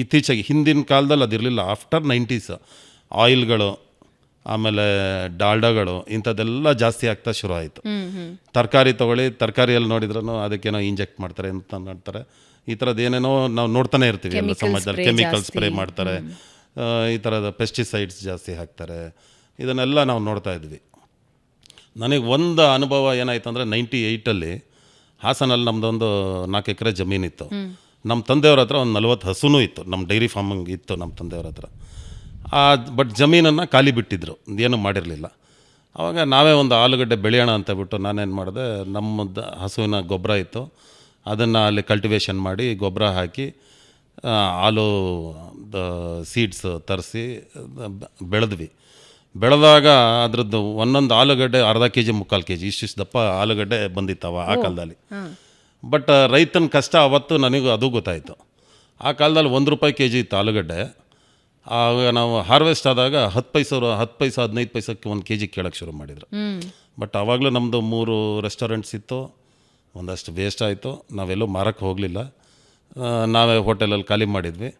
ಇತ್ತೀಚೆಗೆ ಹಿಂದಿನ ಕಾಲದಲ್ಲಿ ಅದಿರಲಿಲ್ಲ. ಆಫ್ಟರ್ 90s ಆಯಿಲ್ಗಳು ಆಮೇಲೆ ಡಾಲ್ಡಾಗಳು ಇಂಥದ್ದೆಲ್ಲ ಜಾಸ್ತಿ ಆಗ್ತಾ ಶುರು ಆಯಿತು. ತರಕಾರಿ ತೊಗೊಳ್ಳಿ, ತರಕಾರಿಯಲ್ಲಿ ನೋಡಿದ್ರೂ ಅದಕ್ಕೇನೋ ಇಂಜೆಕ್ಟ್ ಮಾಡ್ತಾರೆ ಅಂತ ನೋಡ್ತಾರೆ. ಈ ಥರದ್ದು ಏನೇನೋ ನಾವು ನೋಡ್ತಾನೆ ಇರ್ತೀವಿ ಎಲ್ಲ ಸಮಾಜದಲ್ಲಿ. ಕೆಮಿಕಲ್ ಸ್ಪ್ರೇ ಮಾಡ್ತಾರೆ, ಈ ಥರದ ಪೆಸ್ಟಿಸೈಡ್ಸ್ ಜಾಸ್ತಿ ಹಾಕ್ತಾರೆ, ಇದನ್ನೆಲ್ಲ ನಾವು ನೋಡ್ತಾ ಇದ್ವಿ. ನನಗೆ ಒಂದು ಅನುಭವ ಏನಾಯ್ತು ಅಂದರೆ 98ಅಲ್ಲಿ ಹಾಸನಲ್ಲಿ ನಮ್ಮದೊಂದು 4 ಎಕರೆ ಜಮೀನಿತ್ತು. ನಮ್ಮ ತಂದೆಯವ್ರ ಹತ್ರ ಒಂದು 40 ಹಸುನೂ ಇತ್ತು. ನಮ್ಮ ಡೈರಿ ಫಾರ್ಮಿಂಗ್ ಇತ್ತು ನಮ್ಮ ತಂದೆಯವ್ರ ಹತ್ರ. ಬಟ್ ಜಮೀನನ್ನು ಖಾಲಿ ಬಿಟ್ಟಿದ್ದರು, ಏನೂ ಮಾಡಿರಲಿಲ್ಲ. ಆವಾಗ ನಾವೇ ಒಂದು ಆಲೂಗಡ್ಡೆ ಬೆಳೆಯೋಣ ಅಂತ ಬಿಟ್ಟು ನಾನೇನು ಮಾಡಿದೆ, ನಮ್ಮದು ಹಸುವಿನ ಗೊಬ್ಬರ ಇತ್ತು, ಅದನ್ನು ಅಲ್ಲಿ ಕಲ್ಟಿವೇಷನ್ ಮಾಡಿ ಗೊಬ್ಬರ ಹಾಕಿ ಆಲೂ ಸೀಡ್ಸ್ ತರಿಸಿ ಬೆಳೆದ್ವಿ. ಬೆಳೆದಾಗ ಅದ್ರದ್ದು ಒಂದೊಂದು ಆಲೂಗಡ್ಡೆ ಅರ್ಧ kg 3/4 kg ಇಷ್ಟಿಷ್ಟು ದಪ್ಪ ಆಲೂಗಡ್ಡೆ ಬಂದಿತ್ತವ ಆ ಕಾಲದಲ್ಲಿ. ಬಟ್ ರೈತನ ಕಷ್ಟ ಅವತ್ತು ನನಗೂ ಅದು ಗೊತ್ತಾಯಿತು. ಆ ಕಾಲದಲ್ಲಿ ₹1 kg ಇತ್ತು ಆಲೂಗಡ್ಡೆ. ಆಗ ನಾವು ಹಾರ್ವೆಸ್ಟ್ ಆದಾಗ 10 ಪೈಸೆ 15 ಪೈಸಕ್ಕೆ 1 kg ಕೇಳೋಕ್ಕೆ ಶುರು ಮಾಡಿದರು. ಬಟ್ ಆವಾಗಲೂ ನಮ್ಮದು 3 ರೆಸ್ಟೋರೆಂಟ್ಸ್ ಇತ್ತು, ಒಂದಷ್ಟು ವೇಸ್ಟ್ ಆಯಿತು. ನಾವೆಲ್ಲೂ ಮಾರಕ್ಕೆ ಹೋಗಲಿಲ್ಲ, ನಾವೇ ಹೋಟೆಲಲ್ಲಿ ಖಾಲಿ ಮಾಡಿದ್ವಿ.